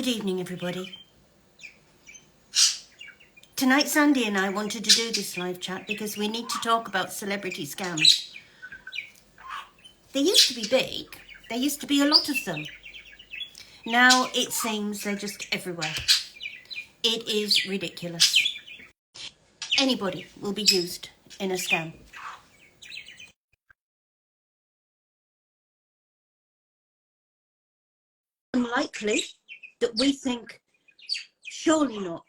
Good evening, everybody. Tonight, Sandy and I wanted to do this live chat because we need to talk about celebrity scams. They used to be big. There used to be a lot of them. Now it seems they're just everywhere. It is ridiculous. Anybody will be used in a scam. Unlikely that we think, surely not,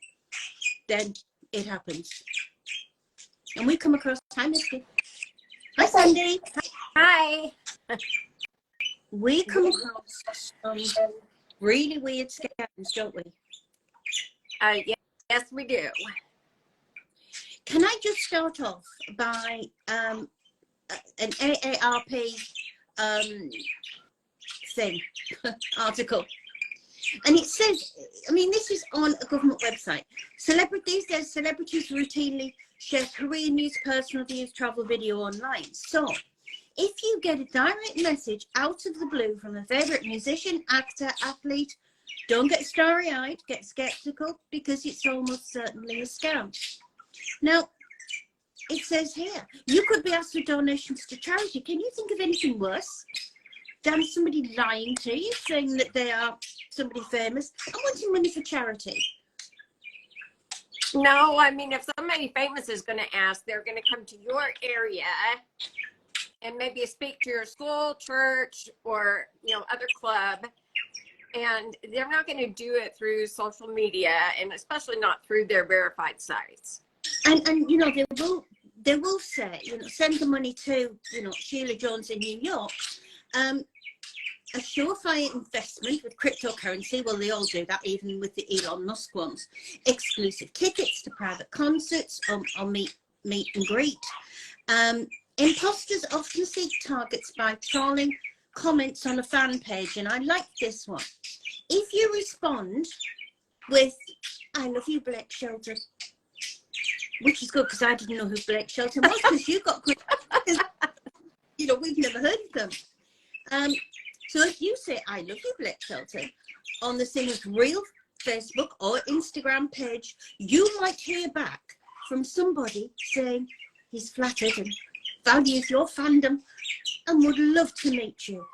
then it happens. And we come across, hi Misty. Hi Sandy. Hi. We come across some really weird scams, don't we? Yes, we do. Can I just start off by an AARP thing, article. And it says, I mean, this is on a government website. These days, celebrities routinely share career news, personal views, travel video online. So, if you get a direct message out of the blue from a favourite musician, actor, athlete, don't get starry-eyed, get skeptical, because it's almost certainly a scam. Now, it says here, you could be asked for donations to charity. Can you think of anything worse than somebody lying to you, saying that they are somebody famous and wanting money for charity? No, I mean, if somebody famous is going to ask, they're going to come to your area and maybe speak to your school, church, or, other club. And they're not going to do it through social media, and especially not through their verified sites. And they will say, send the money to, Sheila Jones in New York. A surefire investment with cryptocurrency, well, they all do that, even with the Elon Musk ones. Exclusive tickets to private concerts or meet and greet. Imposters often seek targets by trolling comments on a fan page, and I like this one. If you respond with, I love you, Blake Shelton, which is good because I didn't know who Blake Shelton was, because you got good, we've never heard of them. So if you say, I love you, Blake Shelton, on the singer's real Facebook or Instagram page, you might hear back from somebody saying he's flattered and values your fandom and would love to meet you.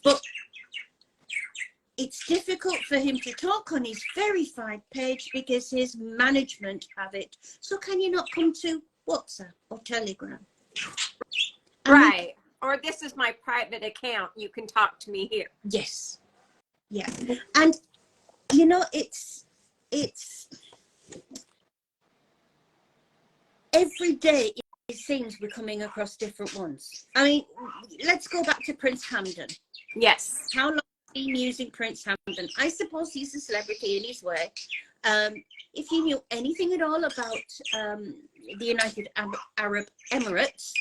But it's difficult for him to talk on his verified page because his management have it. So can you not come to WhatsApp or Telegram? Right. Or this is my private account. You can talk to me here. Yes. Yeah. And, it's every day it seems we're coming across different ones. I mean, let's go back to Prince Hamden. Yes. How long have you been using Prince Hamden? I suppose he's a celebrity in his way. If you knew anything at all about the United Arab Emirates,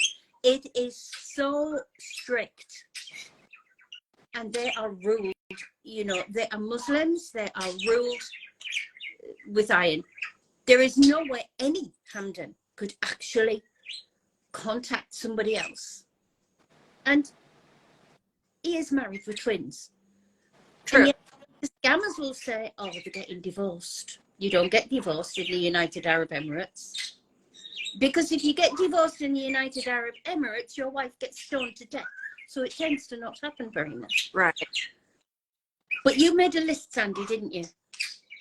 it is so strict, and they are ruled, they are Muslims, they are ruled with iron. There is no way any Hamden could actually contact somebody else. And he is married with twins. True. And yet the scammers will say, oh, they're getting divorced. You don't get divorced in the United Arab Emirates. Because if you get divorced in the United Arab Emirates, your wife gets stoned to death. So it tends to not happen very much. Right. But you made a list, Sandy, didn't you?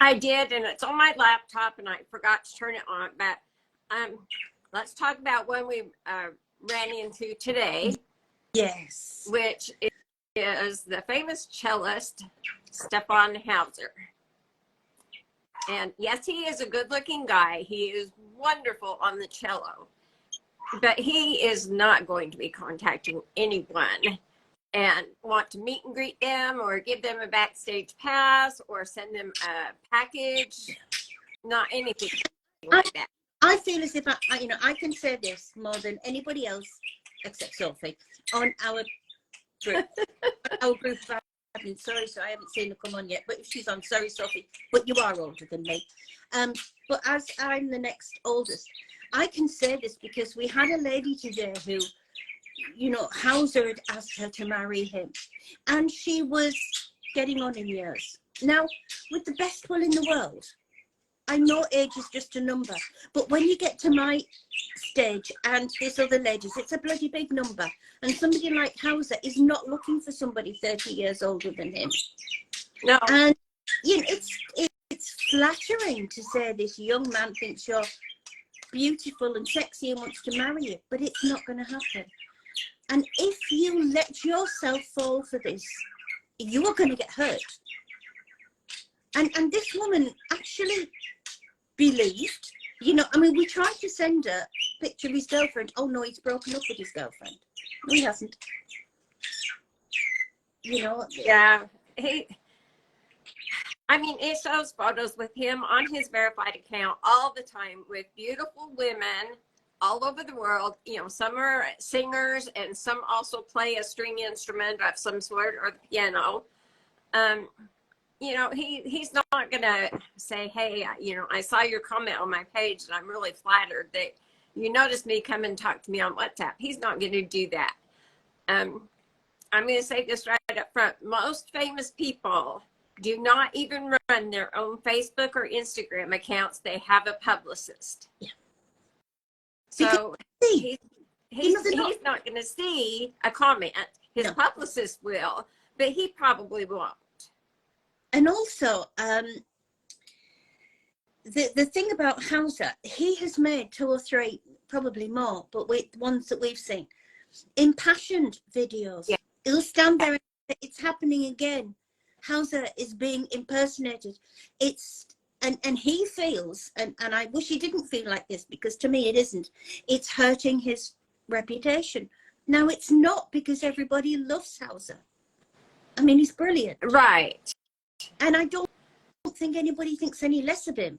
I did, and it's on my laptop, and I forgot to turn it on. But let's talk about one we ran into today. Yes. Which is the famous cellist, Stefan Hauser. And yes, he is a good-looking guy. He is wonderful on the cello. But he is not going to be contacting anyone and want to meet and greet them or give them a backstage pass or send them a package. Not anything like that. I feel as if I can say this more than anybody else except Sophie on our group. Our group. Sorry, so I haven't seen her come on yet, but if she's on, sorry, Sophie, but you are older than me. But as I'm the next oldest, I can say this because we had a lady today who, Hauser had asked her to marry him, and she was getting on in years. Now, with the best will in the world, I know age is just a number, but when you get to my stage and this other lady's, it's a bloody big number. And somebody like Hauser is not looking for somebody 30 years older than him. No. And you know, it's flattering to say this young man thinks you're beautiful and sexy and wants to marry you, but it's not going to happen. And if you let yourself fall for this, you are going to get hurt. And this woman actually believed, you know, I mean, we tried to send her a picture of his girlfriend. Oh no, he's broken up with his girlfriend. No, he hasn't. You know. Yeah. I mean, it shows photos with him on his verified account all the time with beautiful women all over the world. You know, some are singers and some also play a string instrument of some sort or the piano. You know, he's not going to say, hey, you know, I saw your comment on my page and I'm really flattered that you noticed me, come and talk to me on WhatsApp. He's not going to do that. I'm going to say this right up front. Most famous people do not even run their own Facebook or Instagram accounts. They have a publicist. Yeah. So he's not going to see a comment. His publicist will, but he probably won't. And also, the thing about Hauser, he has made 2 or 3, probably more, but with ones that we've seen, impassioned videos. Yeah. He'll stand there and say, it's happening again. Hauser is being impersonated. And he feels, and I wish he didn't feel like this, because to me it isn't, it's hurting his reputation. Now, it's not, because everybody loves Hauser. I mean, he's brilliant. Right. And I don't think anybody thinks any less of him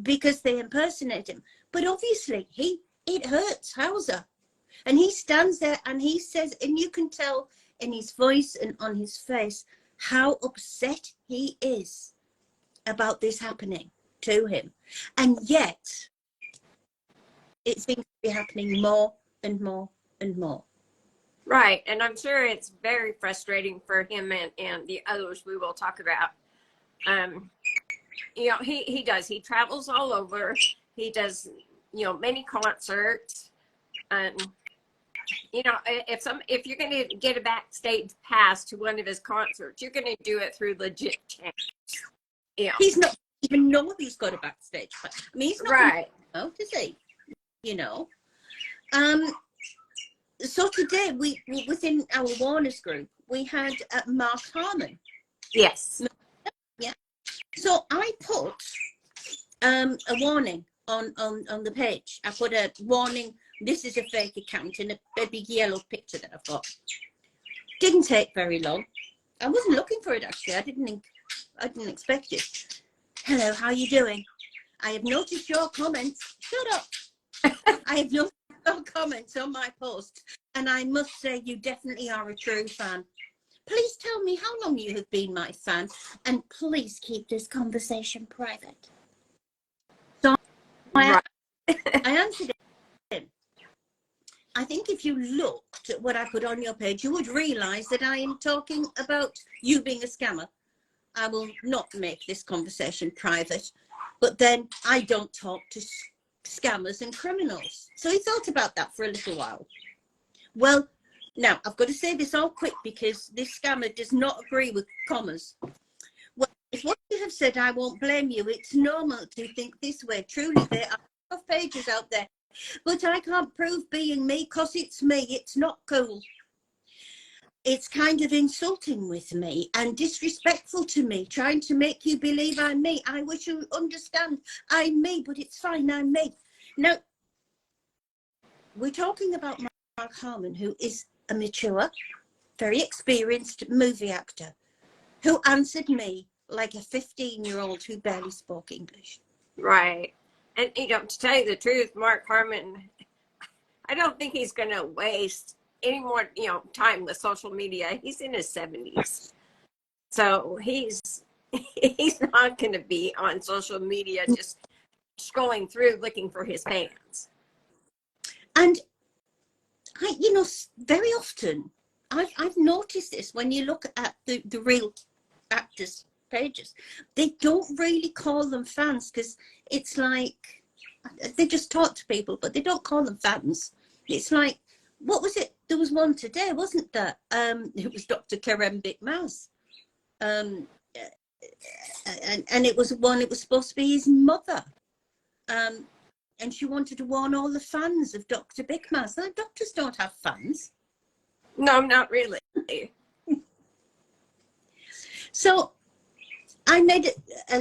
because they impersonate him. But obviously, it hurts Hauser. And he stands there and he says, and you can tell in his voice and on his face how upset he is about this happening to him. And yet, it seems to be happening more and more and more. Right. And I'm sure it's very frustrating for him and the others we will talk about. You know, he does. He travels all over. He does, you know, many concerts. You know, if you're going to get a backstage pass to one of his concerts, you're going to do it through legit channels. Yeah. He's not even know he's got a backstage pass. I mean, he's not right. Know, does he? You know. So today we within our Warner's group we had Mark Harmon. Yes. Yeah. So I put a warning on the page. I put a warning. This is a fake account and a big yellow picture that I've got. Didn't take very long. I wasn't looking for it actually. I didn't expect it. Hello, how are you doing? I have noticed your comments. Shut up. I have noticed your comments on my post, and I must say you definitely are a true fan. Please tell me how long you have been my fan, and please keep this conversation private. So I answered him. I think if you looked at what I put on your page, you would realize that I am talking about you being a scammer. I will not make this conversation private, but then I don't talk to scammers and criminals. So he thought about that for a little while. Well, now I've got to say this all quick because this scammer does not agree with commas. Well, if what you have said, I won't blame you. It's normal to think this way. Truly, there are pages out there, but I can't prove being me because it's me. It's not cool. It's kind of insulting with me and disrespectful to me, trying to make you believe I'm me. I wish you understand I'm me, but it's fine, I'm me. Now, we're talking about Mark Harmon, who is a mature, very experienced movie actor, who answered me like a 15-year-old who barely spoke English. Right. And, you know, to tell you the truth, Mark Harmon, I don't think he's going to waste any more, you know, time with social media. He's in his 70s. So he's not going to be on social media just scrolling through looking for his fans. And I, you know, very often I've noticed this when you look at the real actors' pages. They don't really call them fans because it's like they just talk to people, but they don't call them fans. It's like, what was it? There was one today, wasn't there? It was Dr. Kerem Bikmaz. And it was one, it was supposed to be his mother. And she wanted to warn all the fans of Dr. Bikmaz. Now, doctors don't have fans. No, not really. So I made a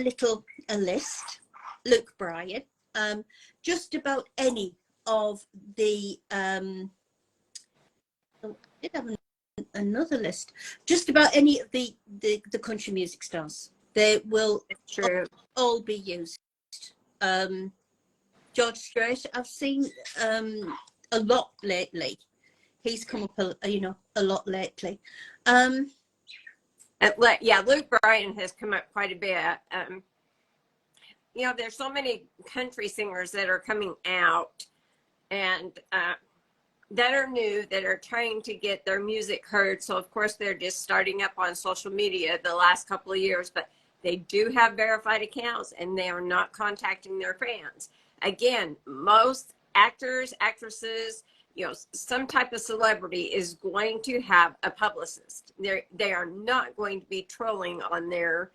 list, Luke Bryan, just about any of the, I did have another list, just about any of the country music stars. They will all be used. George Strait, I've seen a lot lately. He's come up, a lot lately. Luke Bryan has come up quite a bit. There's so many country singers that are coming out and that are new, that are trying to get their music heard. So, of course, they're just starting up on social media the last couple of years, but they do have verified accounts and they are not contacting their fans. Again, most actors, actresses, some type of celebrity is going to have a publicist. They are not going to be trolling on their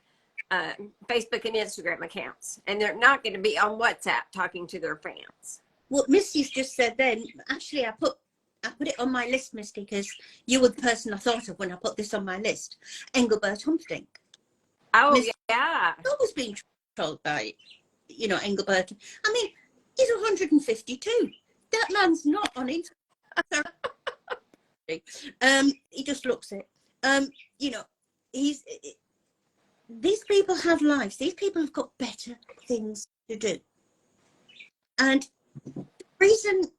Facebook and Instagram accounts, and they're not going to be on WhatsApp talking to their fans. What Misty's just said then, actually, I put it on my list, Misty, because you were the person I thought of when I put this on my list. Engelbert Humperdinck. Oh, Misty, yeah. I've always been trolled by, Engelbert. I mean, he's 152. That man's not on it. He just looks it. These people have lives. These people have got better things to do. And the reason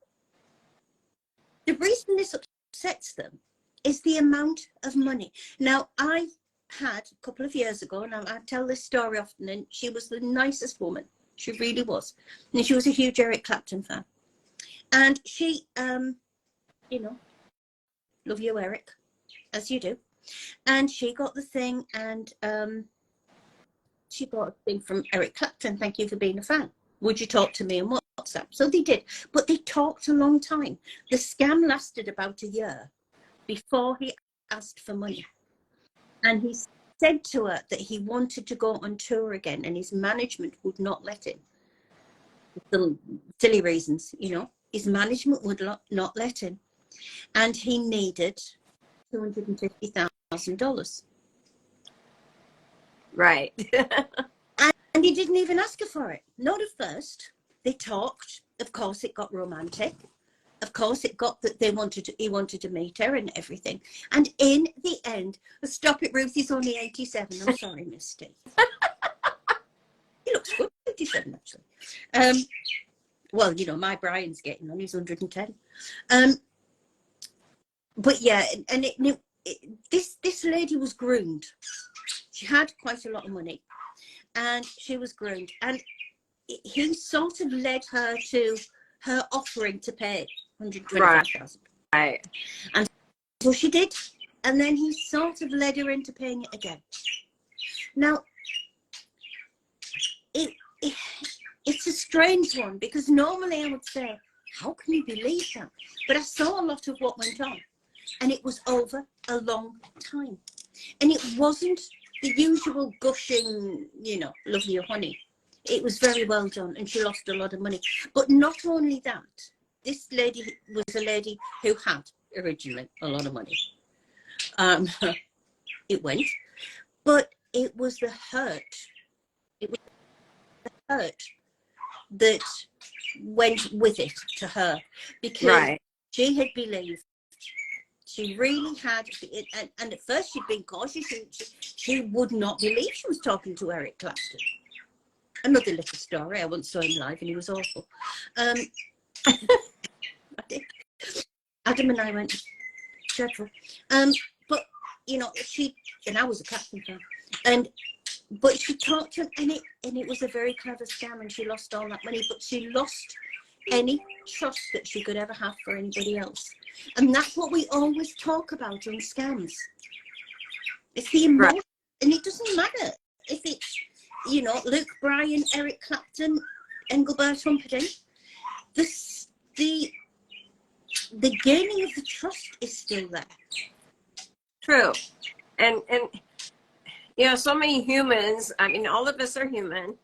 this upsets them is the amount of money. Now, I had a couple of years ago, and I tell this story often, and she was the nicest woman. She really was. And she was a huge Eric Clapton fan. And she, love you, Eric, as you do. And she got the thing, and she got a thing from Eric Clapton. Thank you for being a fan. Would you talk to me on WhatsApp? So they did, but they talked a long time. The scam lasted about a year before he asked for money. And he said to her that he wanted to go on tour again, and his management would not let him. Some silly reasons, His management would not let him. And he needed $250,000. Right. And he didn't even ask her for it. Not at first. They talked. Of course, it got romantic. Of course, it got that he wanted to meet her and everything. And in the end, stop it, Ruth, he's only 87. I'm sorry, Misty. He looks good, 87, actually. Well, my Brian's getting on, he's 110. But yeah, and this lady was groomed. She had quite a lot of money, and she was groomed. And he sort of led her to her offering to pay $125,000. Right. And so she did. And then he sort of led her into paying it again. Now, it's a strange one, because normally I would say, how can you believe that? But I saw a lot of what went on, and it was over a long time. And it wasn't the usual gushing, love you, honey. It was very well done, and she lost a lot of money. But not only that, this lady was a lady who had originally a lot of money. It went, but it was the hurt. It was the hurt that went with it to her, because she had believed, she really had, and at first she'd been cautious. She would not believe she was talking to Eric Clapton. Another little story, I once saw him live and he was awful. Adam and I went, dreadful. But she, and I was a Clapton fan, but she talked to him, and it was a very clever scam, and she lost all that money, but she lost any trust that she could ever have for anybody else. And that's what we always talk about on scams. It's the emotion, and it doesn't matter if it's, you know, Luke Bryan, Eric Clapton, Engelbert Humperdinck, the gaining of the trust is still there. True. And you know, so many humans, I mean, all of us are human.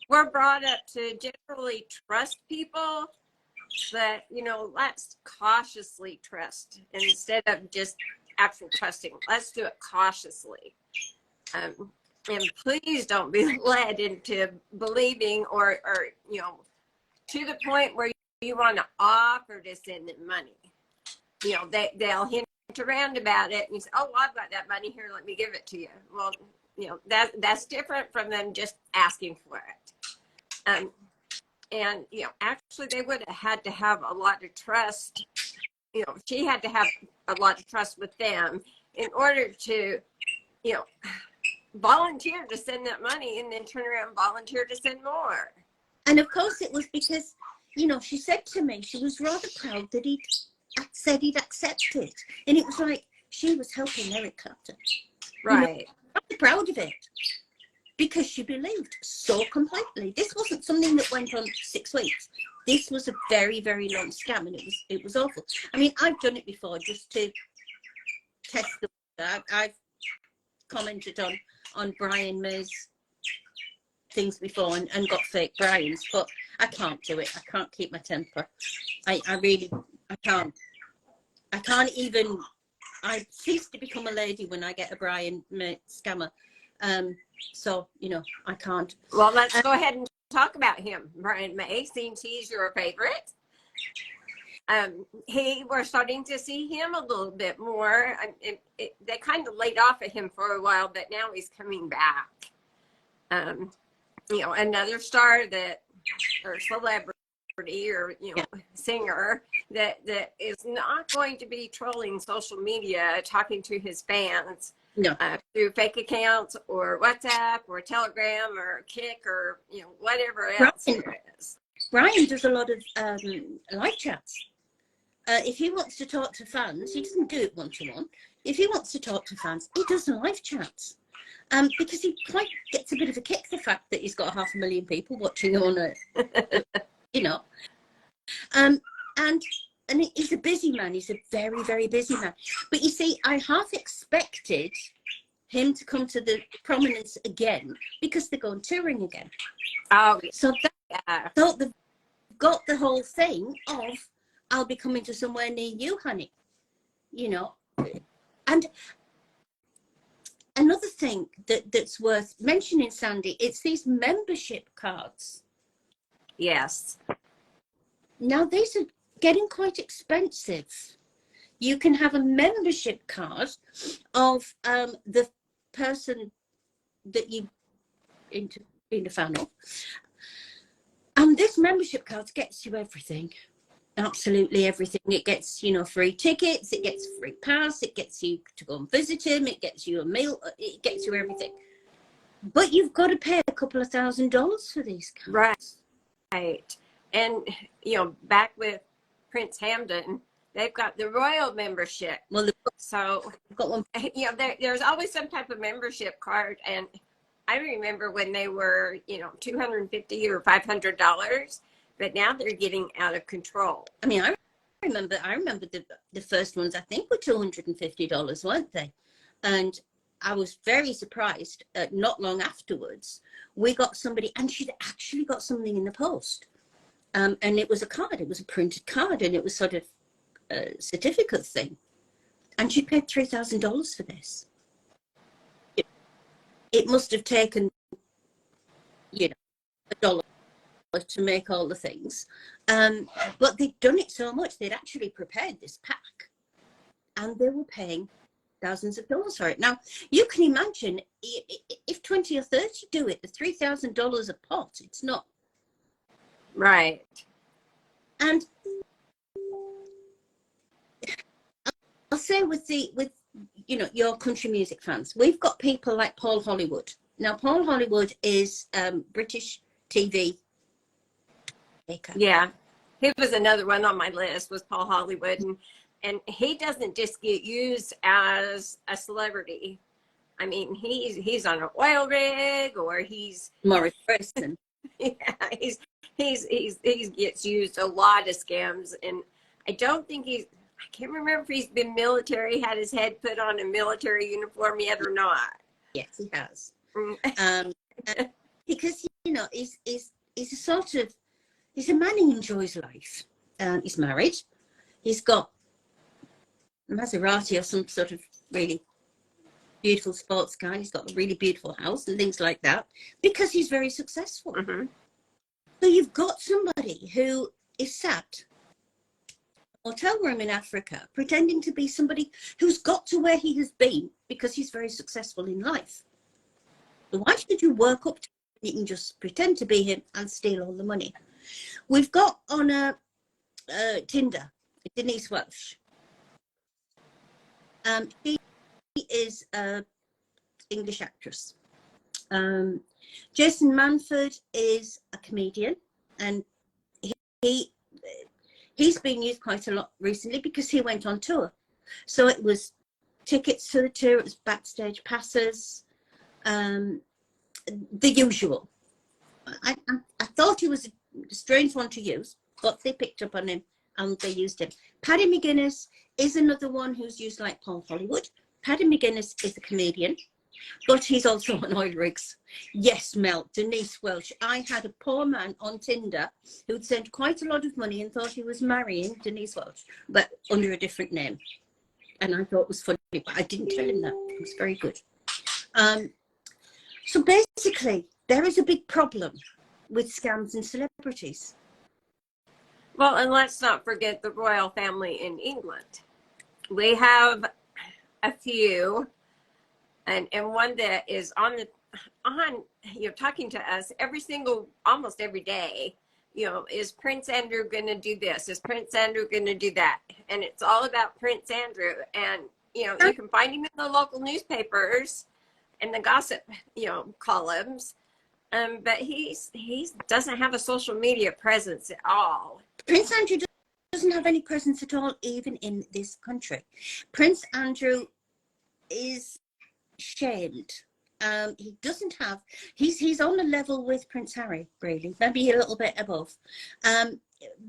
We're brought up to generally trust people, but, you know, let's cautiously trust instead of just actual trusting. Let's do it cautiously. And please don't be led into believing or, you know, to the point where you want to offer to send them money. You know, they'll hint around about it and you say, oh, well, I've got that money here, let me give it to you. Well, you know, that's different from them just asking for it. And, you know, actually they would have had to have a lot of trust. You know, she had to have a lot of trust with them in order to, you know, volunteer to send that money and then turn around and volunteer to send more. And of course it was because, you know, she said to me, she was rather proud that he'd said he'd accepted. And it was like, she was helping Eric Clapton. Right. You know, I'm proud of it. Because she believed so completely. This wasn't something that went on 6 weeks. This was a very, very long scam, and it was awful. I mean, I've done it before just to test the water. I've commented on Brian May's things before and got fake Brian's, but I can't do it. I can't keep my temper. I can't. I can't even. I cease to become a lady when I get a Brian May scammer. So, you know, I can't. Well, let's go ahead and talk about him. Brian May, since he's your favorite. We're starting to see him a little bit more. They kind of laid off at him for a while, but now he's coming back. You know, another star or celebrity or, you know, singer that is not going to be trolling social media, talking to his fans. No. Through fake accounts or WhatsApp or Telegram or Kik or, you know, whatever else there is. Brian does a lot of live chats. If he wants to talk to fans, he doesn't do it one-to-one. If he wants to talk to fans, he does live chats. Because he quite gets a bit of a kick, the fact that he's got 500,000 people watching him on it, you know. And he's a busy man. He's a very, very busy man. But you see, I half expected him to come to the prominence again because they're going touring again. Oh, so I thought they've got the whole thing of, I'll be coming to somewhere near you, honey. You know. And another thing that's worth mentioning, Sandy, it's these membership cards. Yes. Now, these are getting quite expensive. You can have a membership card of the person that you been a fan of, and this membership card gets you everything, absolutely everything. It gets, you know, free tickets, it gets free pass, it gets you to go and visit him, it gets you a meal, it gets you everything. But you've got to pay a couple of $1,000s for these cards. Right. And, you know, back with Prince Hamden, they've got the royal membership. Well, so I've got one. You know, there's always some type of membership card, and I remember when they were, you know, $250 or $500, but now they're getting out of control. I mean, I remember the first ones, I think, were $250, weren't they? And I was very surprised. Not long afterwards, we got somebody, and she'd actually got something in the post. And it was a card, it was a printed card, and it was sort of a certificate thing. And she paid $3,000 for this. It must have taken, you know, $1 to make all the things. But they'd done it so much, they'd actually prepared this pack. And they were paying thousands of dollars for it. Now, you can imagine if 20 or 30 do it, the $3,000 a pot, it's not. Right. And I'll say with you know, your country music fans, we've got people like Paul Hollywood. Now, Paul Hollywood is British TV maker. Yeah. He was another one on my list, was Paul Hollywood. And he doesn't just get used as a celebrity. I mean, he's on an oil rig, or he's Morris Preston. yeah, he gets used a lot of scams, and I don't think I can't remember if he's been military, had his head put on a military uniform yet or not. Yes, he has. Because he's a sort of, he's a man who enjoys life. He's married. He's got a Maserati or some sort of really beautiful sports car. He's got a really beautiful house and things like that because he's very successful. Mm-hmm. So you've got somebody who is sat in a hotel room in Africa pretending to be somebody who's got to where he has been because he's very successful in life. So why should you work up to him? You can just pretend to be him and steal all the money. We've got on a Tinder Denise Welsh. She is an English actress. Jason Manford is a comedian, and he's been used quite a lot recently because he went on tour. So it was tickets to the tour, it was backstage passes, the usual. I thought he was a strange one to use, but they picked up on him and they used him. Paddy McGuinness is another one who's used like Paul Hollywood. Paddy McGuinness is a comedian, but he's also on oil rigs. Yes, Mel, Denise Welsh. I had a poor man on Tinder who'd sent quite a lot of money and thought he was marrying Denise Welsh, but under a different name. And I thought it was funny, but I didn't tell him that. It was very good. So basically, there is a big problem with scams and celebrities. Well, and let's not forget the royal family in England. We have a few, and one that is talking to us almost every day. Is Prince Andrew going to do this? Is Prince Andrew going to do that? And it's all about Prince Andrew. And, you can find him in the local newspapers and the gossip, columns. But he doesn't have a social media presence at all. Prince Andrew doesn't have any presence at all, even in this country. Prince Andrew is shamed. He doesn't have, he's on a level with Prince Harry, really, maybe a little bit above,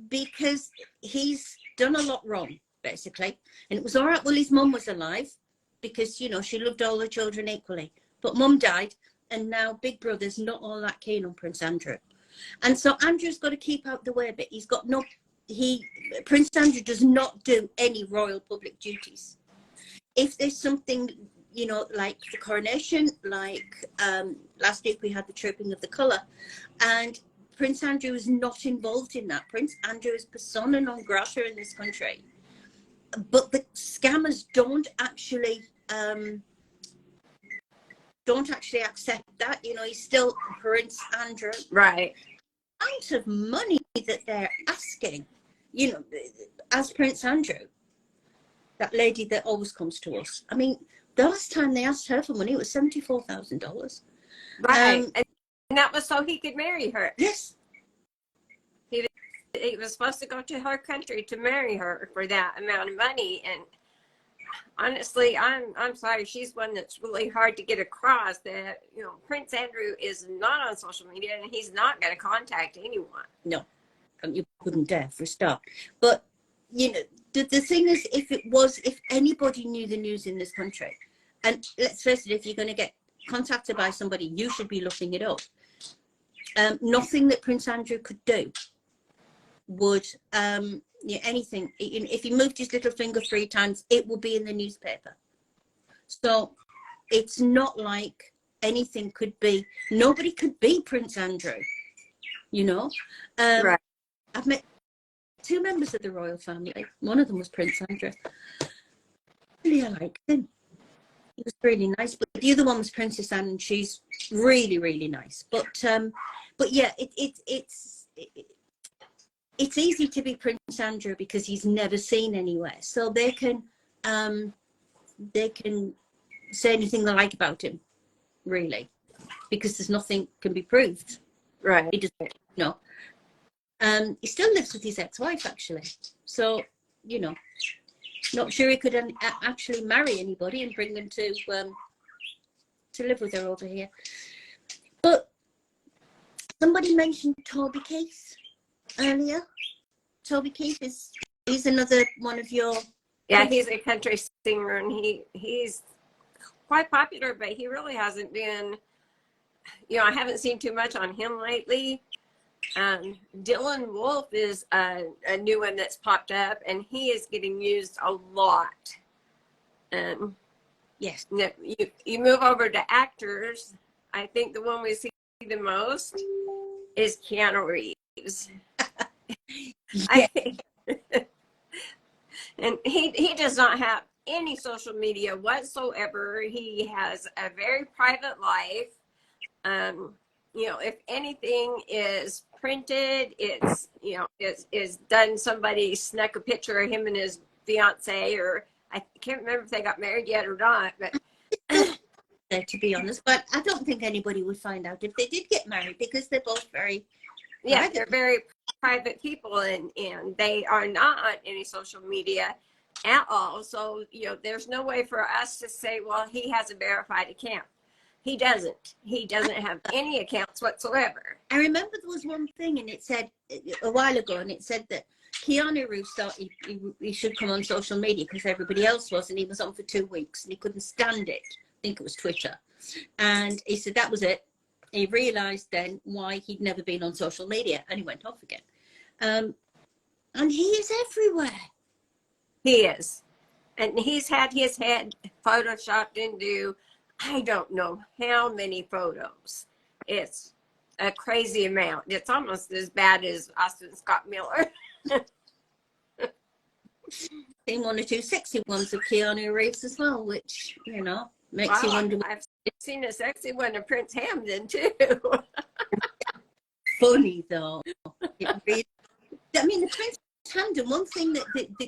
because he's done a lot wrong, basically. And it was all right while his mum was alive, because, she loved all the children equally. But mum died, and now Big Brother's not all that keen on Prince Andrew. And so Andrew's got to keep out the way, but Prince Andrew does not do any royal public duties. If there's something, like the coronation, like last week we had the Trooping of the Colour, and Prince Andrew is not involved in that. Prince Andrew is persona non grata in this country. But the scammers don't actually accept that. He's still Prince Andrew. Right. The amount of money that they're asking, as Prince Andrew, that lady that always comes to us. I mean, the last time they asked her for money, it was $74,000. Right. And that was so he could marry her. Yes. He was supposed to go to her country to marry her for that amount of money. And honestly, I'm sorry, she's one that's really hard to get across that, Prince Andrew is not on social media and he's not going to contact anyone. No, you wouldn't dare, for a start. But, the thing is, if anybody knew the news in this country, and let's face it, if you're going to get contacted by somebody, you should be looking it up. Nothing that Prince Andrew could do would, anything, if he moved his little finger 3 times, it will be in the newspaper. So it's not like anything could be, nobody could be Prince Andrew, Right. I've met 2 members of the royal family. One of them was Prince Andrew. Really, I liked him. He was really nice. But the other one was Princess Anne, and she's really, really nice. But yeah, it's easy to be Prince Andrew because he's never seen anywhere. So they can say anything they like about him, really, because there's nothing can be proved. Right. He doesn't, he still lives with his ex-wife, actually. So, not sure he could actually marry anybody and bring them to to live with her over here. But somebody mentioned Toby Keith earlier. Toby Keith he's another one of your... Yeah, he's a country singer, and he's quite popular, but he really hasn't been, I haven't seen too much on him lately. Dylan Wolf is a new one that's popped up, and he is getting used a lot. Yes. You move over to actors. I think the one we see the most is Keanu Reeves. Yeah. And he does not have any social media whatsoever. He has a very private life. If anything is printed, it's is done. Somebody snuck a picture of him and his fiance, or I can't remember if they got married yet or not. But to be honest, but I don't think anybody would find out if they did get married, because they're both very private. They're very private people, and they are not on any social media at all. So there's no way for us to say, well, he has a verified account. He doesn't have any accounts whatsoever. I remember there was one thing, and it said a while ago, and it said that Keanu Reeves thought he should come on social media because everybody else was, and he was on for 2 weeks and he couldn't stand it. I think it was Twitter. And he said that was it. He realized then why he'd never been on social media, and he went off again. And he is everywhere. He is. And he's had his head photoshopped into I don't know how many photos. It's a crazy amount. It's almost as bad as Austin Scott Miller. Seen one or two sexy ones of Keanu Reeves as well, which, makes you wonder. I've seen a sexy one of Prince Hamden, too. Funny, though. The Prince Hamden, one thing that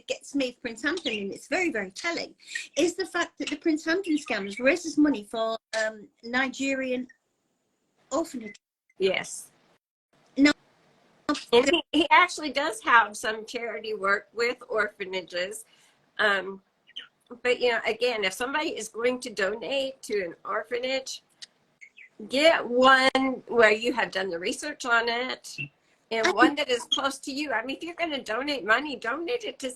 gets me with Prince Hamden, and it's very, very telling, is the fact that the Prince Hamden scammers raises money for Nigerian orphanages. Yes. No. And he actually does have some charity work with orphanages. But, again, if somebody is going to donate to an orphanage, get one where you have done the research on it, and one that is close to you. I mean, if you're going to donate money, donate it to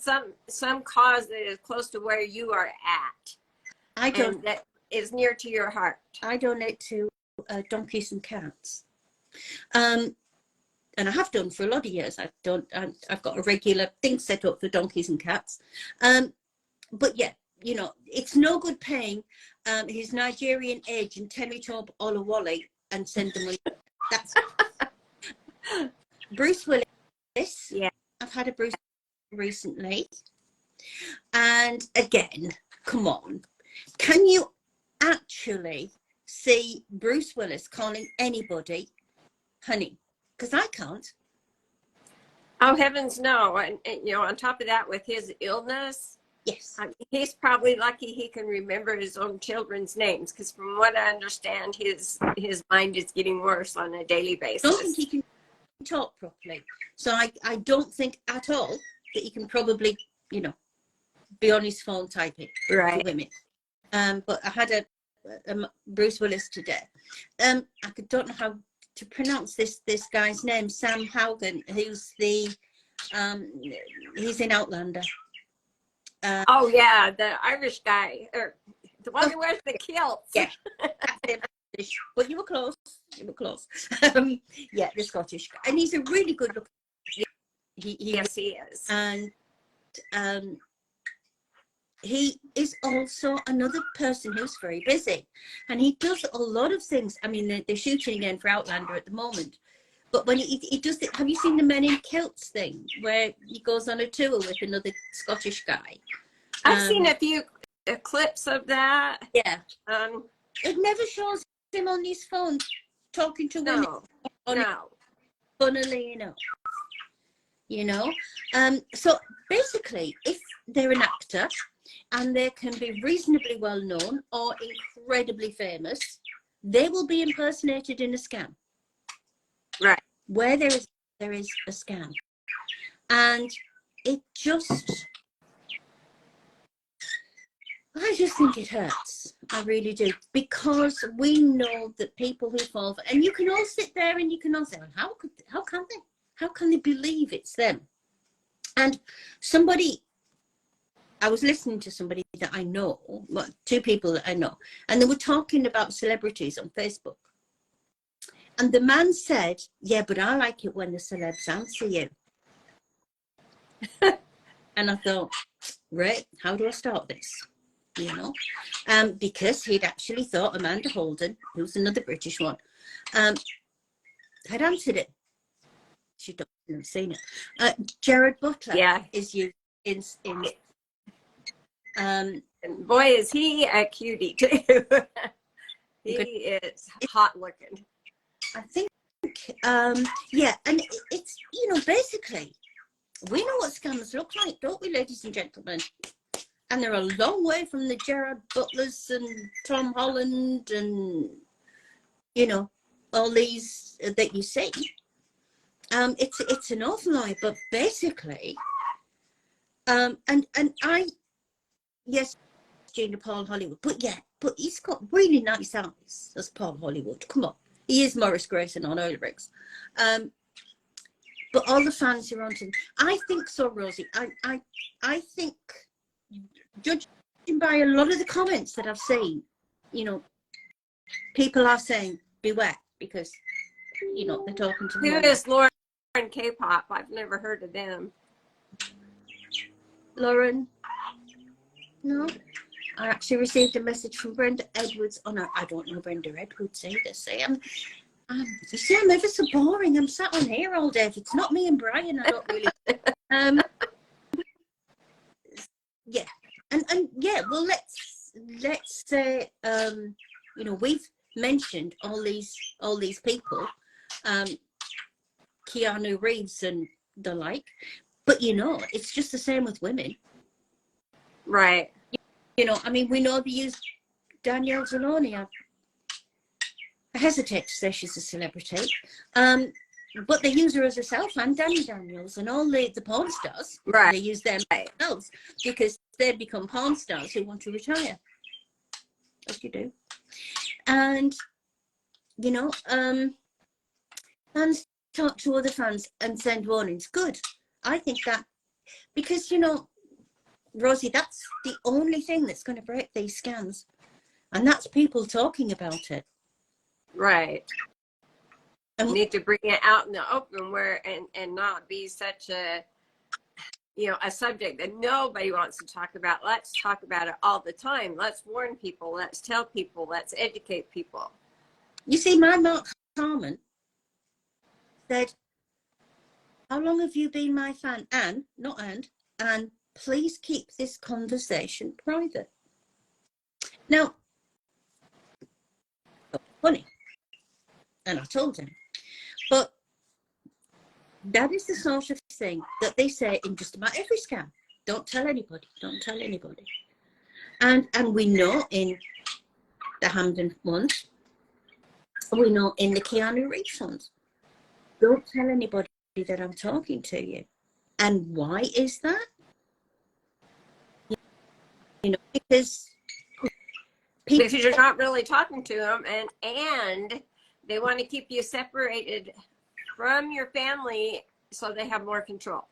some cause that is close to where you are at. And that is near to your heart. I donate to donkeys and cats. And I have done for a lot of years. I've got a regular thing set up for donkeys and cats. But yeah, it's no good paying his Nigerian agent Temitope Olawale and send the money. That's Bruce Willis. Yeah, I've had a Bruce recently. And again, come on. Can you actually see Bruce Willis calling anybody honey? Because I can't. Oh, heavens no. And on top of that, with his illness, yes, he's probably lucky he can remember his own children's names, because from what I understand, his mind is getting worse on a daily basis. I don't think he can talk properly. So I don't think at all that he can probably, be on his phone typing right. for women. But I had a Bruce Willis today. I don't know how to pronounce this guy's name, Sam Haugen, who's he's in Outlander. Oh yeah, the Irish guy, or the one who wears the kilts. Yeah, but you were close. Yeah, the Scottish guy, and he's a really good looking. Yes, he is. And he is also another person who's very busy, and he does a lot of things. I mean, they're shooting again for Outlander at the moment, but when he does it, have you seen the Men in Kilts thing, where he goes on a tour with another Scottish guy? I've seen a few clips of that. Yeah. It never shows him on his phone talking to women. No. Funnily enough. So basically, if they're an actor and they can be reasonably well known or incredibly famous, they will be impersonated in a scam. Right. Where there is a scam. And I just think it hurts. I really do, because we know that people who fall for, and you can all sit there and you can all say, well, how can they believe it's them? And I was listening to somebody that I know, well, two people that I know, and they were talking about celebrities on Facebook. And the man said, yeah, but I like it when the celebs answer you. And I thought, right, how do I start this? You know, because he'd actually thought Amanda Holden, who's another British one, had answered it. She doesn't have seen it. Jared Butler is used in and boy, is he a cutie too. He is hot looking. I think, yeah, and it's, you know, basically, we know what scams look like, don't we, ladies and gentlemen? And they're a long way from the Gerard Butlers and Tom Holland and, you know, all these that you see. It's an awful lot, but basically, and I, yes, Gina Paul Hollywood, but he's got really nice eyes as Paul Hollywood. Come on, he is Morris Grayson on oil rigs. But all the fans are on to him. I think so, Rosie. I think, judging by a lot of the comments that I've seen, you know, people are saying beware, because, you know, they're talking to Who is Lauren K-pop? I've never heard of them. Lauren? No. I actually received a message from Brenda Edwards on I don't know Brenda Edwards either. See, you see, I'm ever so boring. I'm sat on here all day. If it's not me and Brian, I don't really. Yeah, and yeah. Well, let's say, you know, we've mentioned all these people, Keanu Reeves and the like, but you know, it's just the same with women, right? You know, I mean, we know they use Danielle Zanoni. I hesitate to say she's a celebrity, but they use her as herself, and Danny Daniels and all the porn stars. Right. They use them themselves because they become porn stars who want to retire. As you do. And, you know, fans talk to other fans and send warnings. Good. I think that, because, you know, Rosie, that's the only thing that's going to break these scams. And that's people talking about it. Right. And need to bring it out in the open where and not be such a, you know, a subject that nobody wants to talk about. Let's talk about it all the time. Let's warn people. Let's tell people. Let's educate people. You see, my Mark Harmon said, how long have you been my fan? Anne, not Anne, please keep this conversation private. Now, funny. And I told him. But that is the sort of thing that they say in just about every scam. Don't tell anybody. Don't tell anybody. And we know in the Hamden ones, we know in the Keanu Reeves ones, don't tell anybody that I'm talking to you. And why is that? You know, because you're not really talking to them, and they want to keep you separated from your family so they have more control.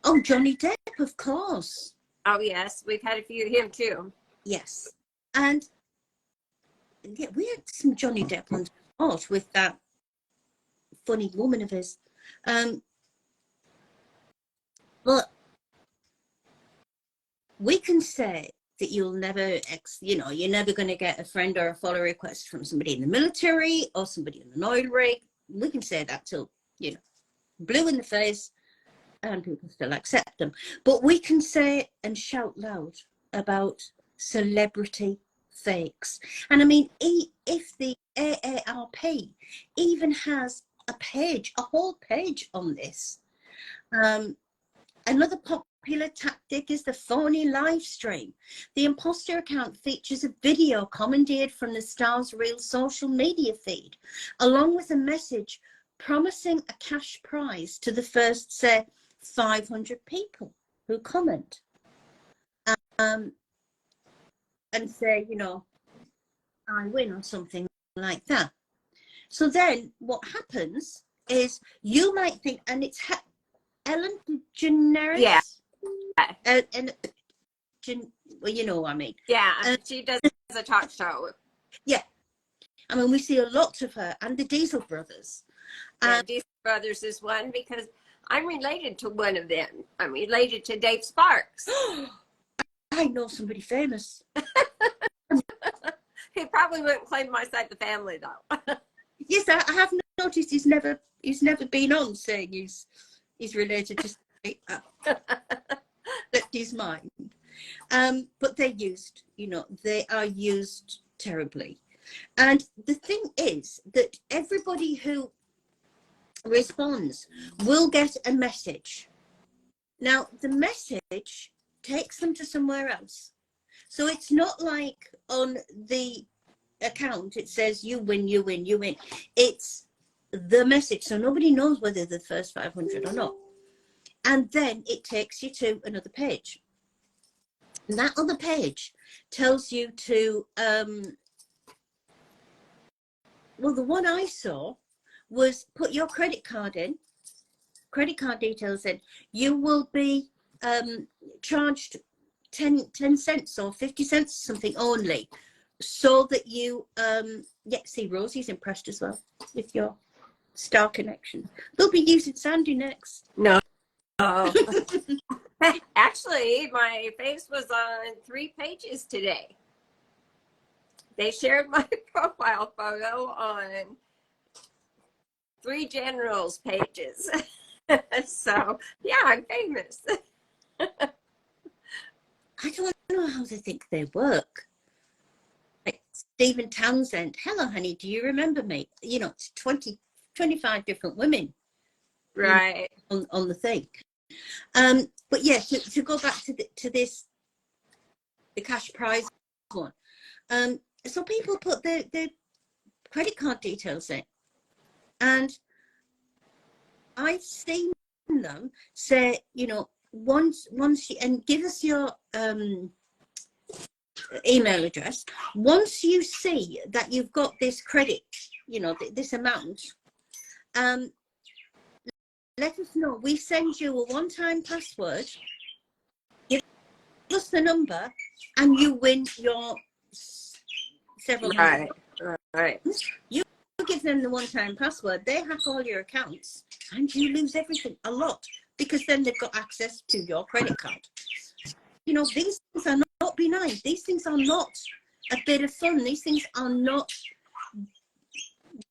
Oh, Johnny Depp, of course. Oh, yes. We've had a few of him, too. Yes. And yeah, we had some Johnny Depp on spot with that funny woman of his. But we can say that you'll never, you know, you're never going to get a friend or a follow request from somebody in the military or somebody in an oil rig. We can say that till, you know, blue in the face, and people still accept them. But we can say and shout loud about celebrity fakes. And I mean, if the AARP even has a page, a whole page on this, another popular tactic is the phony live stream. The imposter account features a video commandeered from the star's real social media feed, along with a message promising a cash prize to the first, say, 500 people who comment. And say, you know, I win or something like that. So then what happens is you might think, and it's Ellen DeGeneres. Yeah. And well, you know what I mean. Yeah, she does a talk show. Yeah. I mean, we see a lot of her and the Diesel brothers. Diesel Brothers is one because I'm related to one of them. I'm related to Dave Sparks. I know somebody famous. He probably wouldn't claim my side of the family though. Yes, I have noticed he's never been on saying he's related to somebody. That is mine. But they're used, they are used terribly. And the thing is that everybody who responds will get a message. Now, the message takes them to somewhere else. So it's not like on the account it says you win, you win, you win. It's the message. So nobody knows whether the first 500 or not. And then it takes you to another page. And that other page tells you to, well, the one I saw was put your credit card details in. You will be charged 10 cents or 50 cents, something only, so that you, see, Rosie's impressed as well with your star connection. They'll be using Sandy next. No. Oh. Actually, my face was on 3 pages today. They shared my profile photo on 3 generals pages. So, yeah, I'm famous. I don't know how they think they work. Like Stephen Townsend, hello, honey, do you remember me? It's 25 different women. Right. On the thing. But yeah, to go back to this, the cash prize one. So people put their credit card details in, and I've seen them say, once you, and give us your email address. Once you see that you've got this credit, this amount, let us know. We send you a one-time password, give us the number, and you win your several hundred. Right. You give them the one-time password, they hack all your accounts, and you lose everything, a lot, because then they've got access to your credit card. These things are not benign. These things are not a bit of fun. These things are not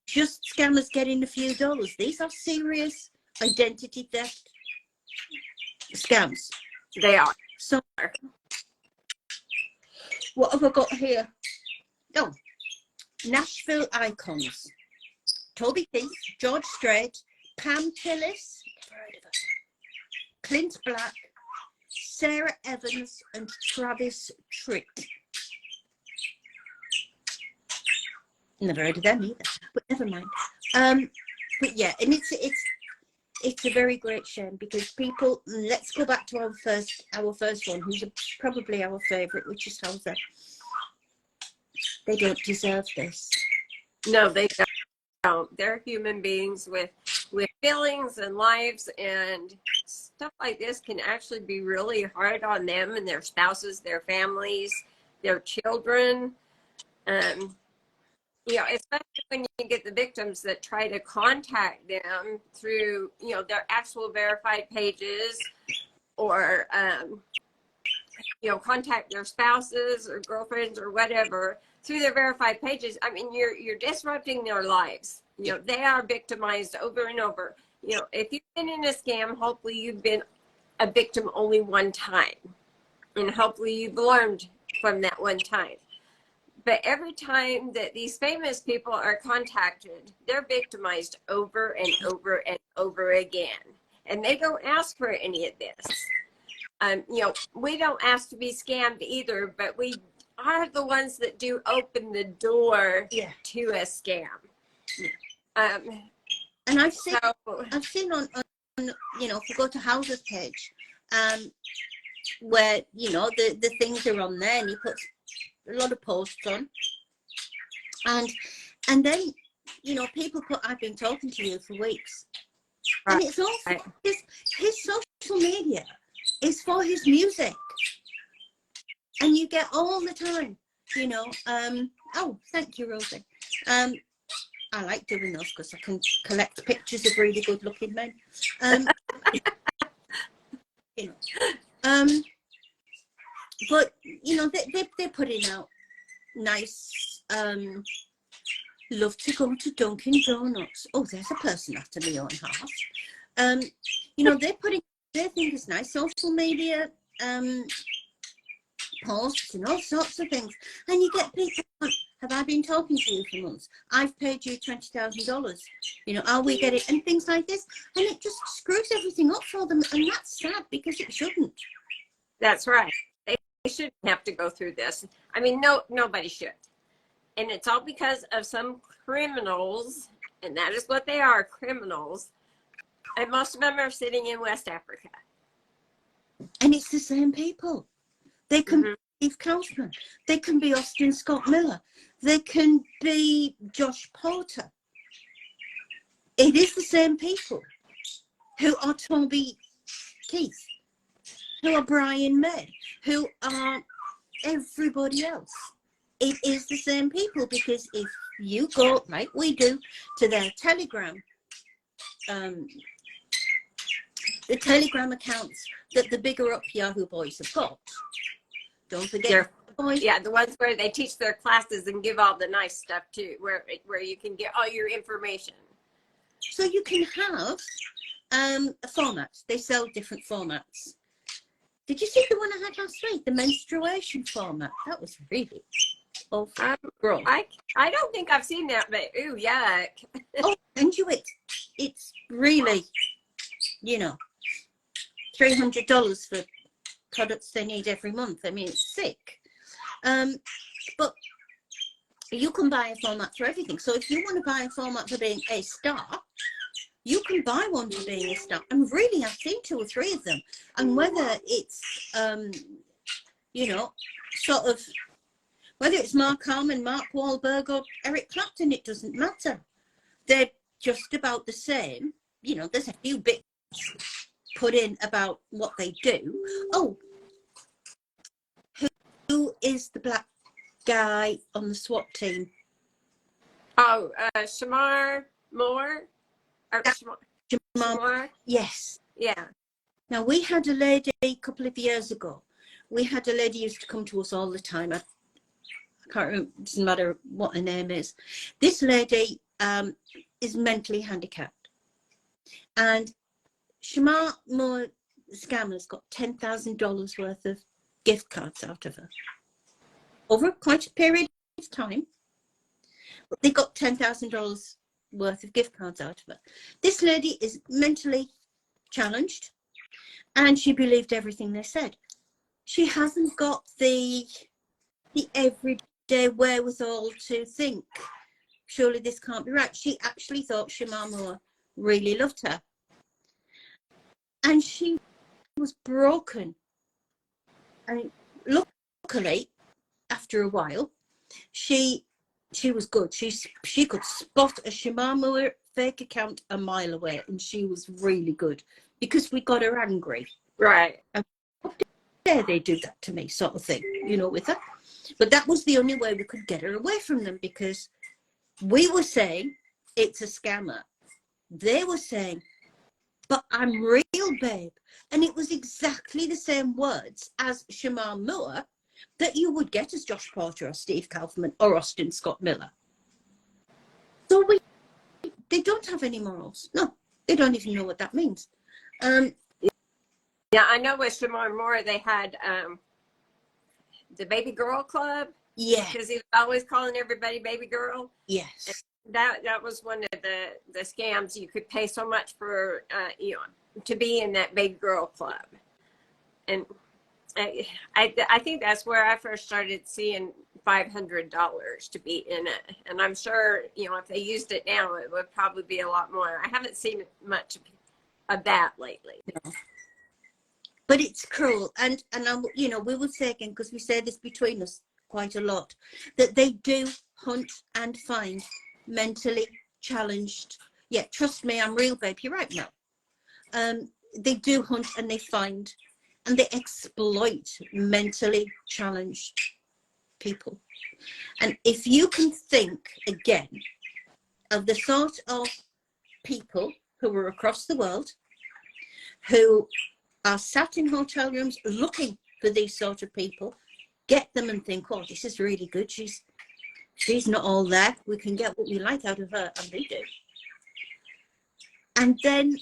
just scammers getting a few dollars. These are serious identity theft scams. They are. So what have I got here? Oh, Nashville icons. Toby Keith, George Strait, Pam Tillis, Clint Black, Sarah Evans, and Travis Tritt. Never heard of them either, but never mind. But yeah, and it's a very great shame, because people, let's go back to our first one, who's probably our favorite, which is Hauser. They don't deserve this. No, they don't. They're human beings with feelings and lives, and stuff like this can actually be really hard on them and their spouses, their families, their children. Especially when you get the victims that try to contact them through, their actual verified pages, or, contact their spouses or girlfriends or whatever through their verified pages. I mean, you're disrupting their lives. They are victimized over and over. If you've been in a scam, hopefully you've been a victim only one time, and hopefully you've learned from that one time. But every time that these famous people are contacted, they're victimized over and over and over again. And they don't ask for any of this. We don't ask to be scammed either, but we are the ones that do open the door to a scam. And I've seen on if you go to Hauser's page, where the things are on there, and he puts a lot of posts on, And then, you know, people put, I've been talking to you for weeks. Right. And it's also his social media is for his music. And you get all the time, you know, oh, thank you, Rosie. I like doing those because I can collect pictures of really good looking men. You know, but you know, they're putting out nice, love to go to Dunkin' Donuts. Oh, there's a person after my own heart. You know, they're putting their thing is nice social media posts and all sorts of things, and you get people. Have I been talking to you for months? I've paid you $20,000. You know, are we getting and things like this, and it just screws everything up for them, and that's sad because it shouldn't. That's right. They shouldn't have to go through this. I mean, nobody should. And it's all because of some criminals, and that is what they are, criminals. And most of them are sitting in West Africa. And it's the same people. They can be Steve Kaufman. They can be Austin Scott Miller. They can be Josh Porter. It is the same people who are Toby Keith, who are Brian May, who are everybody else. It is the same people, because if you go, like we do, to their Telegram, the Telegram accounts that the bigger up Yahoo boys have got, don't forget, boys. Yeah, the ones where they teach their classes and give all the nice stuff too, where you can get all your information. So you can have a format. They sell different formats. Did you see the one I had last week? The menstruation format. That was really awful. Gross. I don't think I've seen that, but ooh, yuck. Oh, and you it's really, you know, $300 for products they need every month. I mean, it's sick. But you can buy a format for everything. So if you want to buy a format for being a star, you can buy one for being a star. And really, I've seen 2 or 3 of them. And whether it's, you know, sort of, whether it's Mark Harmon, Mark Wahlberg, or Eric Clapton, it doesn't matter. They're just about the same. You know, there's a few bits put in about what they do. Oh, who is the black guy on the SWAT team? Oh, Shamar Moore? Or Shamar. Yes. Yeah. Now, we had a lady a couple of years ago. We had a lady who used to come to us all the time. I can't remember, it doesn't matter what her name is. This lady is mentally handicapped. And Shamar Moore scammers got $10,000 worth of gift cards out of her over quite a period of time. But they got $10,000 worth of gift cards out of her. This lady is mentally challenged, and she believed everything they said. She hasn't got the everyday wherewithal to think, surely this can't be right. She actually thought Shamar Moore really loved her. And she was broken. And luckily, after a while, she was good. She could spot a Shamar Moore fake account a mile away, and she was really good because we got her angry. Right. And how dare they do that to me, sort of thing, you know, with her. But that was the only way we could get her away from them, because we were saying it's a scammer. They were saying, but I'm real, babe. And it was exactly the same words as Shamar Moore that you would get as Josh Porter or Steve Kaufman or Austin Scott Miller. So they don't have any morals. No, they don't even know what that means. Yeah, I know with Shamar Moore, they had the Baby Girl Club. Yeah. Because he was always calling everybody baby girl. Yes. And that was one of the scams. You could pay so much for, you know, to be in that baby girl club. And I think that's where I first started seeing $500 to be in it. And I'm sure, you know, if they used it now, it would probably be a lot more. I haven't seen much of that lately. No. But it's cruel. And I, you know, we would say again, because we say this between us quite a lot, that they do hunt and find mentally challenged. Yeah, trust me, I'm real, babe. You're right now. They do hunt and they find and they exploit mentally challenged people. And if you can think again of the sort of people who are across the world who are sat in hotel rooms looking for these sort of people, get them and think, oh, this is really good. She's not all there. We can get what we like out of her, and they do. And then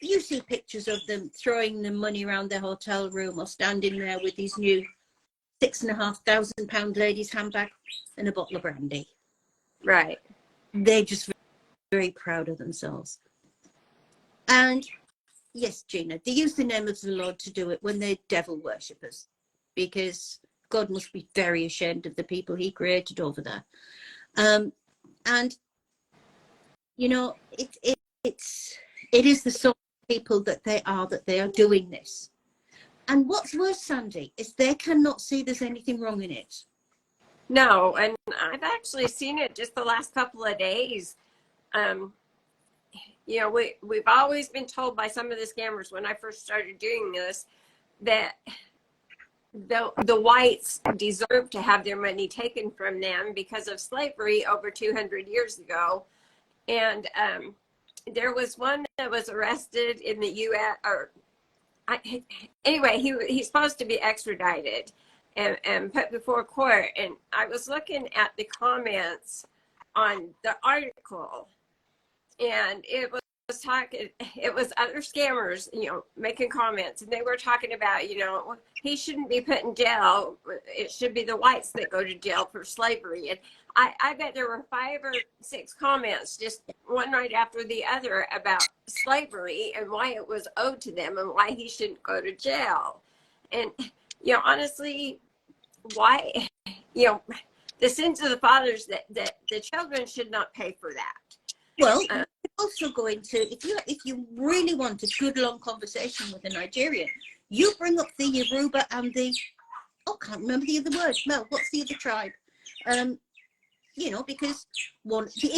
you see pictures of them throwing the money around their hotel room or standing there with these new £6,500 ladies' handbag and a bottle of brandy. Right. They're just very proud of themselves. And yes, Gina, they use the name of the Lord to do it when they're devil worshippers, because God must be very ashamed of the people he created over there. And, you know, it is the sort of people that they are doing this. And what's worse, Sandy, is they cannot see there's anything wrong in it. No, and I've actually seen it just the last couple of days. You know, we've always been told by some of the scammers when I first started doing this that the whites deserve to have their money taken from them because of slavery over 200 years ago. And there was one that was arrested in the U.S. Anyway, he's supposed to be extradited and put before court. And I was looking at the comments on the article, and it was other scammers, you know, making comments, and they were talking about, you know, he shouldn't be put in jail. It should be the whites that go to jail for slavery. And I bet there were 5 or 6 comments, just one right after the other, about slavery and why it was owed to them and why he shouldn't go to jail. And, you know, honestly, why, you know, the sins of the fathers, that the children should not pay for that. Well, you're also going to, if you really want a good long conversation with a Nigerian, you bring up the Yoruba and the, oh, can't remember the other word. Mel, what's the other tribe? You know, because the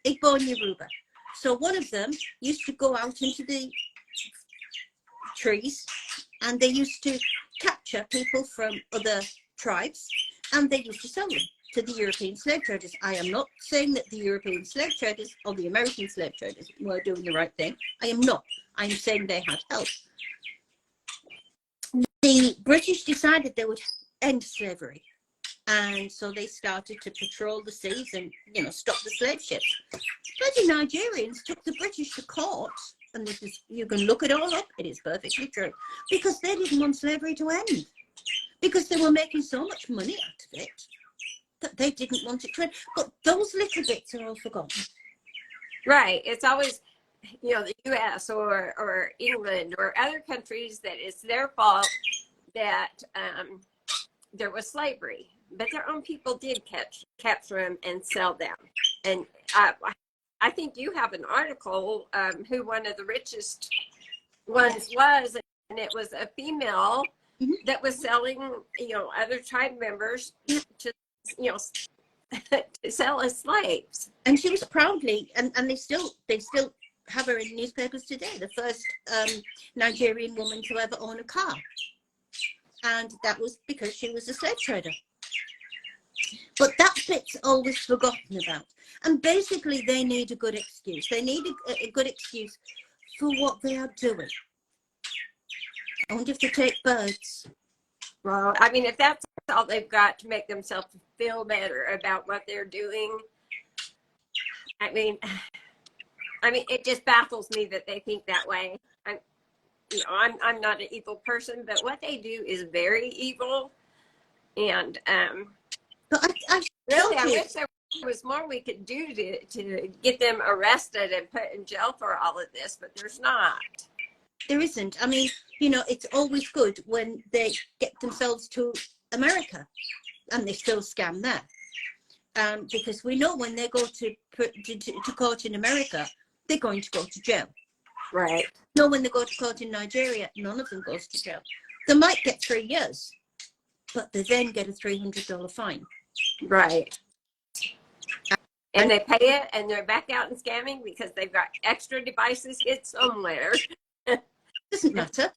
Igbo and Yoruba. So one of them used to go out into the trees, and they used to capture people from other tribes, and they used to sell them to the European slave traders. I am not saying that the European slave traders or the American slave traders were doing the right thing. I am not. I'm saying they had help. The British decided they would end slavery. And so they started to patrol the seas and, you know, stop the slave ships. Bloody Nigerians took the British to court, and this is, you can look it all up, it is perfectly true, because they didn't want slavery to end, because they were making so much money out of it that they didn't want it to end. But those little bits are all forgotten. Right. It's always, you know, the U.S. or England or other countries that it's their fault that there was slavery. But their own people did capture them and sell them. And I think you have an article who one of the richest ones was, and it was a female that was selling, you know, other tribe members to, you know, to sell as slaves. And she was proudly, and they still have her in newspapers today, the first Nigerian woman to ever own a car. And that was because she was a slave trader. But that bit's always forgotten about. And basically, they need a good excuse. They need a good excuse for what they are doing. I wonder if they take birds. Well, I mean, if that's all they've got to make themselves feel better about what they're doing, I mean, it just baffles me that they think that way. I'm not an evil person, but what they do is very evil. And but I wish there was more we could do to get them arrested and put in jail for all of this, but there's not. There isn't. I mean, you know, it's always good when they get themselves to America and they still scam there. Because we know when they go to court in America, they're going to go to jail. Right. No, when they go to court in Nigeria, none of them goes to jail. They might get 3 years. but they then get a $300 fine. Right. And they pay it and they're back out and scamming because they've got extra devices hid somewhere. Doesn't matter.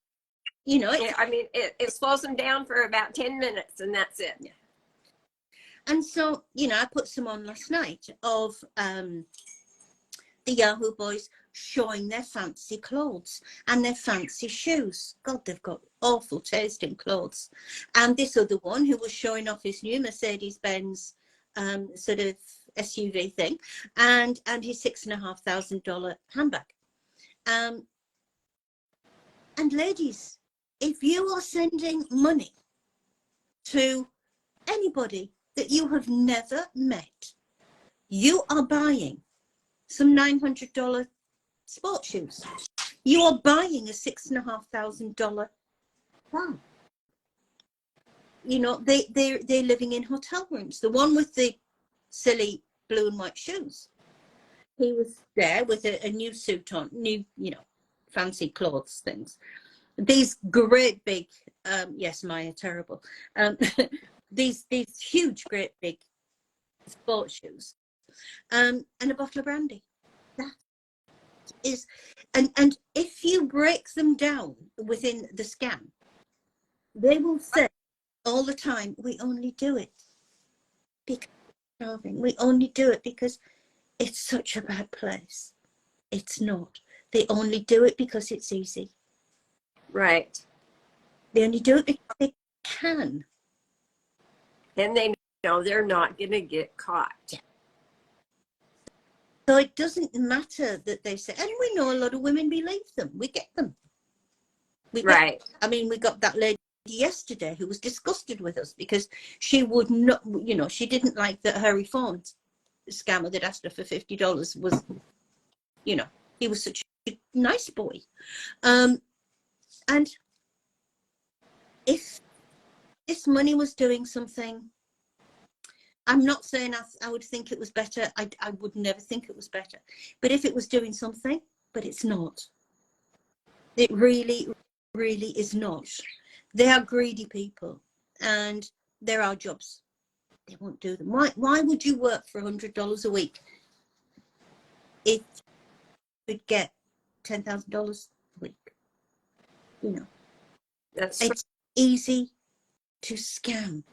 You know, I mean, it slows them down for about 10 minutes and that's it. Yeah. And so, you know, I put some on last night of the Yahoo boys showing their fancy clothes and their fancy shoes. God, they've got awful taste in clothes. And this other one who was showing off his new Mercedes-Benz sort of SUV thing and his $6,500 handbag. And ladies, if you are sending money to anybody that you have never met, you are buying some $900 sports shoes. You are buying a $6,500 car. You know, they're living in hotel rooms. The one with the silly blue and white shoes, he was there with a new suit on, new, you know, fancy clothes things. These great big, yes, Maya, terrible. These huge, great big sports shoes, and a bottle of brandy. That is, and if you break them down within the scam, they will say all the time, we only do it because we only do it because it's such a bad place. It's not. They only do it because it's easy. Right. They only do it because they can. And they know they're not going to get caught. Yeah. So it doesn't matter that they say, and we know a lot of women believe them. We get them. Right. I mean, we got that lady yesterday who was disgusted with us because she would not, you know, she didn't like that her reformed scammer that asked her for $50 was, you know, he was such a nice boy. And if this money was doing something, I'm not saying I would think it was better. I would never think it was better. But if it was doing something, but it's not. It really, really is not. They are greedy people and there are jobs. They won't do them. Why would you work for $100 a week if you could get $10,000 a week? You know, it's easy to scam.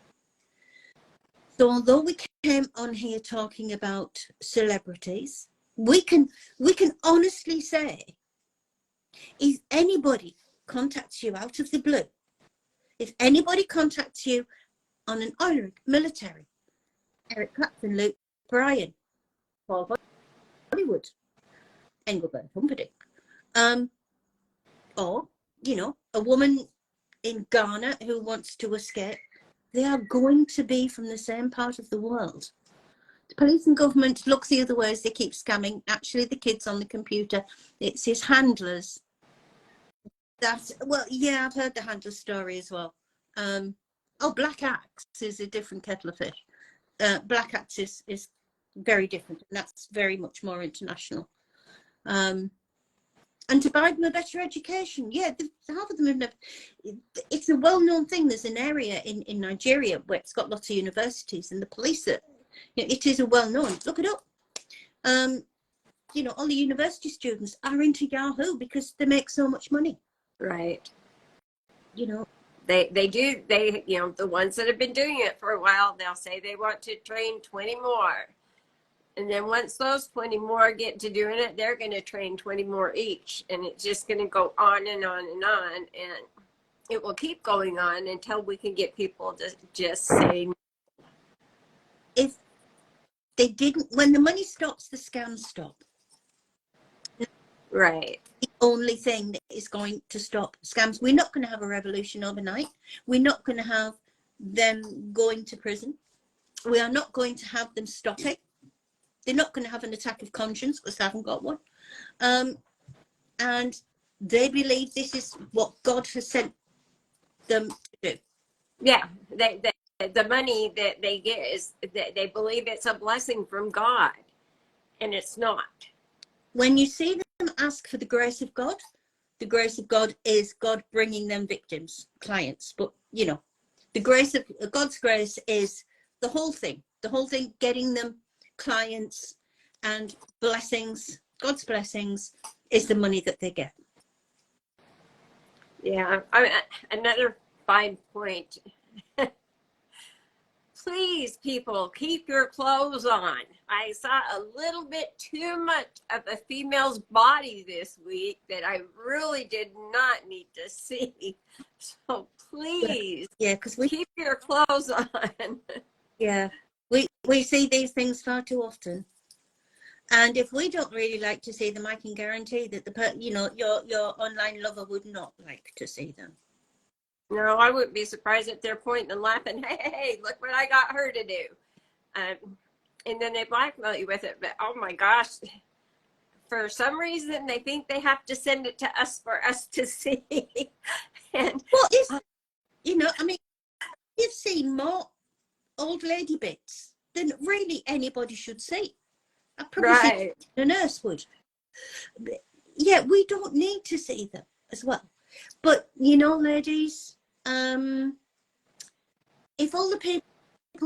So although we came on here talking about celebrities, we can honestly say, if anybody contacts you out of the blue, if anybody contacts you on an oil rig, military, Eric Clapton, Luke Bryan, Paul Hollywood, Engelbert Humperdinck, or, you know, a woman in Ghana who wants to escape, they are going to be from the same part of the world. The police and government look the other way as they keep scamming. Actually, the kid's on the computer. It's his handlers. Well, yeah, I've heard the handler story as well. Black Axe is a different kettle of fish. Black Axe is very different, and that's very much more international. And to buy them a better education. Yeah, half of them have never. It's a well-known thing. There's an area in Nigeria where it's got lots of universities, and the police are, you know, it is a well-known. Look it up. You know, all the university students are into Yahoo because they make so much money. Right. You know. They do. They, you know, the ones that have been doing it for a while, they'll say they want to train 20 more. And then once those 20 more get to doing it, they're going to train 20 more each. And it's just going to go on and on and on. And it will keep going on until we can get people to just say. If they didn't, when the money stops, the scams stop. Right. The only thing that is going to stop scams. We're not going to have a revolution overnight. We're not going to have them going to prison. We are not going to have them stopping. They're not going to have an attack of conscience because they haven't got one. And they believe this is what God has sent them to do. Yeah. The money that they get is that they believe it's a blessing from God, and it's not. When you see them ask for the grace of God is God bringing them victims, clients. But, you know, The grace of God's grace is the whole thing, getting them clients and blessings. God's blessings is the money that they get. Yeah, another fine point. Please, people, keep your clothes on. I saw a little bit too much of a female's body this week that I really did not need to see. So please, yeah, because we keep your clothes on. Yeah, we see these things far too often, and if we don't really like to see them, I can guarantee that your online lover would not like to see them. No, I wouldn't be surprised if they're pointing and laughing. Hey, look what I got her to do. And then they blackmail you with it. But oh my gosh, for some reason they think they have to send it to us for us to see. And well, I mean, you've seen more old lady bits than really anybody should see. I probably think a nurse would. But yeah, we don't need to see them as well. But ladies, if all the people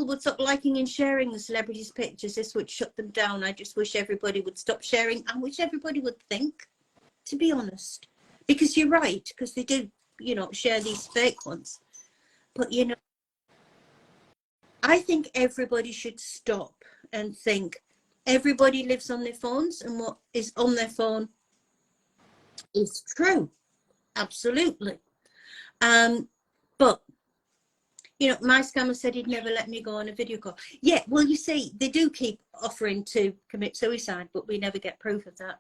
would stop liking and sharing the celebrities' pictures, this would shut them down. I just wish everybody would stop sharing. I wish everybody would think, to be honest, because you're right, because they do, share these fake ones. But I think everybody should stop and think. Everybody lives on their phones, and what is on their phone is true. Absolutely. But my scammer said he'd never let me go on a video call. Yeah, well, you see, they do keep offering to commit suicide, but we never get proof of that.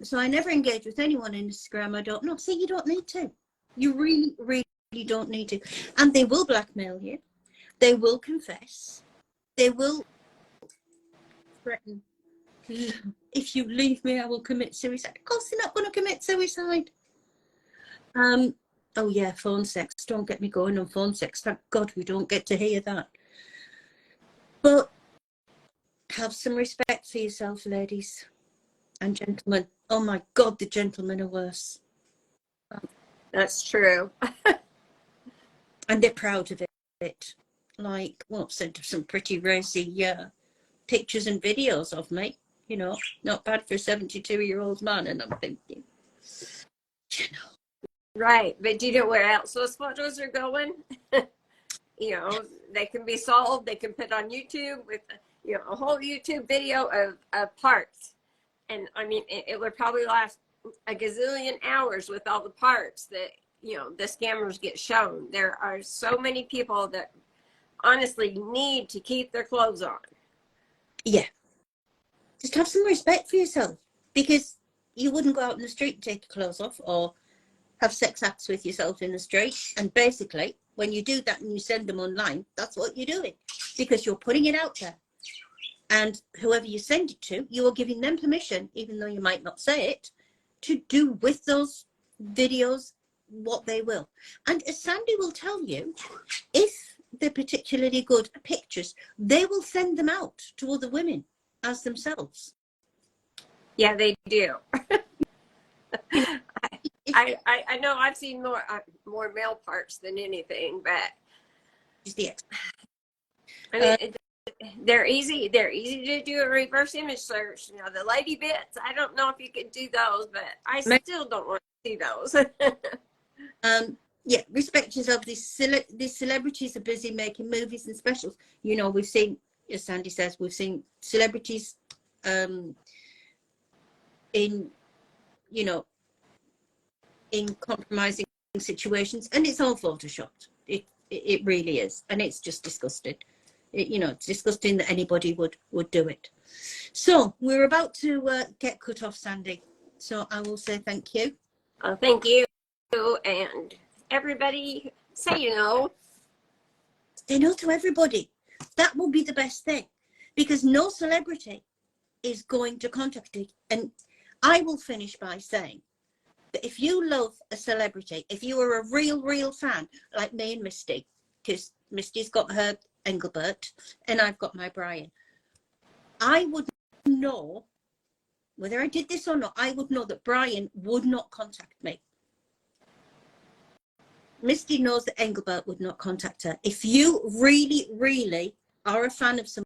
So I never engage with anyone on Instagram I don't know. See, you don't need to. You really, really don't need to. And they will blackmail you. They will confess. They will threaten. If you leave me, I will commit suicide. Of course, they're not going to commit suicide. Oh yeah, phone sex. Don't get me going on phone sex. Thank God we don't get to hear that. But have some respect for yourself, ladies and gentlemen. Oh my God, the gentlemen are worse. that's true. And they're proud of it. Like, well, sent some pretty racy pictures and videos of me. Not bad for a 72-year-old man. And I'm thinking, Right, but do you know where else those photos are going? They can be sold. They can put on YouTube with a whole YouTube video of parts. And I mean, it would probably last a gazillion hours with all the parts that the scammers get shown. There are so many people that honestly need to keep their clothes on. Yeah, just have some respect for yourself, because you wouldn't go out in the street and take your clothes off or have sex acts with yourself in the street. And basically, when you do that and you send them online, that's what you're doing, because you're putting it out there. And whoever you send it to, you are giving them permission, even though you might not say it, to do with those videos what they will. And as Sandy will tell you, if they're particularly good pictures, they will send them out to other women as themselves. Yeah, they do. I know I've seen more male parts than anything, but I mean, they're easy to do a reverse image search. The lady bits, I don't know if you can do those, but I still don't want to see those. Yeah, respect yourself. These celebrities are busy making movies and specials. We've seen, as Sandy says, we've seen celebrities in compromising situations, and it's all photoshopped. It really is, and it's just disgusting. It's disgusting that anybody would do it. So we're about to get cut off, Sandy. So I will say thank you. Thank you, and everybody say no. Say no to everybody. That will be the best thing, because no celebrity is going to contact you. And I will finish by saying that if you love a celebrity, if you are a real fan, like me and Misty, because Misty's got her Engelbert and I've got my Brian, I would know, whether I did this or not, I would know that Brian would not contact me. Misty knows that Engelbert would not contact her. If you really, really are a fan of some